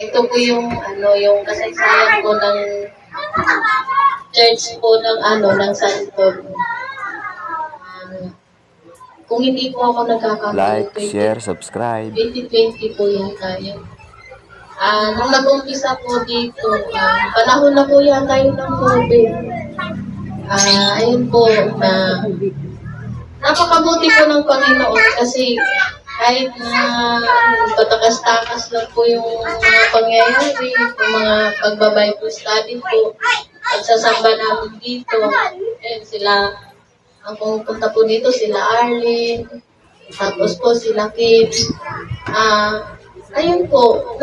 Ito po yung yung kasaysayan po ng church po ng ng Santo. Kung hindi po ako nagkakamali, Like, share, subscribe. 2020 po yata yun. Nung nag-umpisa po dito, panahon na po yata yun ng COVID. Ayun po, na napakabuti po ng Panginoon kasi kahit na patakas-takas lang po yung mga pangyayari, yung mga pagbabible study po, pagsasamba namin dito, sila, ang pumunta po dito, sila Arlene, tapos po sila Kim. Ayun po,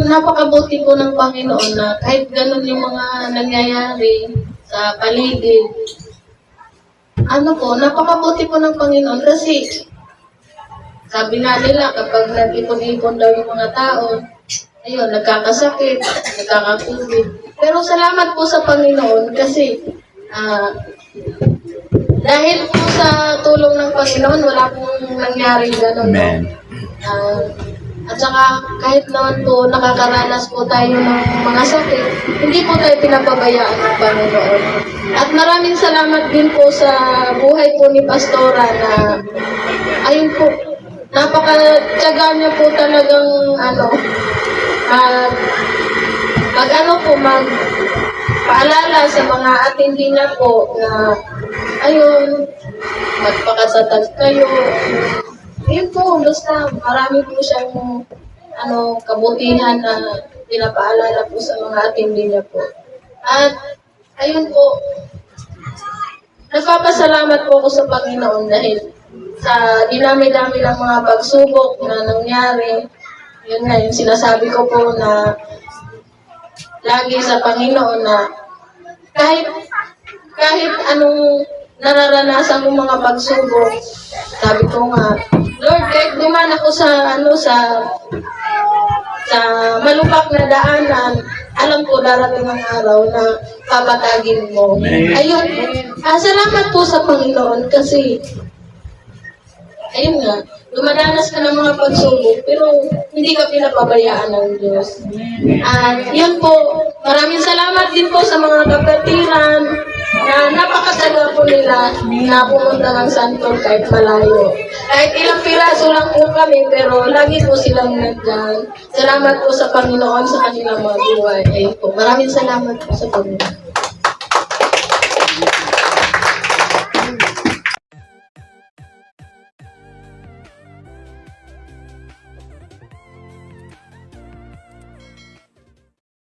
napakabuti po ng Panginoon na kahit ganun yung mga nangyayari sa paligid, napakabuti po ng Panginoon kasi sabi nga nila kapag nag-ipon-ipon daw yung mga tao, ayun, nagkakasakit, nagkaka-COVID. Pero salamat po sa Panginoon kasi dahil po sa tulong ng Panginoon, wala pong nangyari gano'n. Amen. At saka kahit naman po nakakaranas po tayo ng mga sakit, hindi po tayo pinapabayaan ng Panginoon. At maraming salamat din po sa buhay po ni Pastora na ayun po, napakatyaga niya po talagang magpaalala sa mga atindi niya po na ayun, magpakasatag kayo. Yun po, basta marami po siyang kabutihan na pinapaalala po sa mga atindi niya po. At ayun po, nagpapasalamat po ako sa Panginoon dahil sa dinami-dami ng mga pagsubok na nangyari. Yun nga, yung sinasabi ko po na lagi sa Panginoon na kahit anong nararanasan ng mga pagsubok, sabi ko nga, Lord, kahit duman ako sa malubak na daanan, alam ko darating ang araw na papatagin mo. Ayun, salamat po sa Panginoon kasi ayun nga, dumadanas ka ng mga pagsubok, pero hindi ka pinapabayaan ng Diyos. At yun po, maraming salamat din po sa mga kapatiran na napakataga po nila na pumunta ng Santo kahit malayo. Kahit ilang piraso lang po kami, pero lagi po silang nagdaan. Salamat po sa Panginoon sa kanilang mga buhay. Ayun po, maraming salamat po sa Panginoon.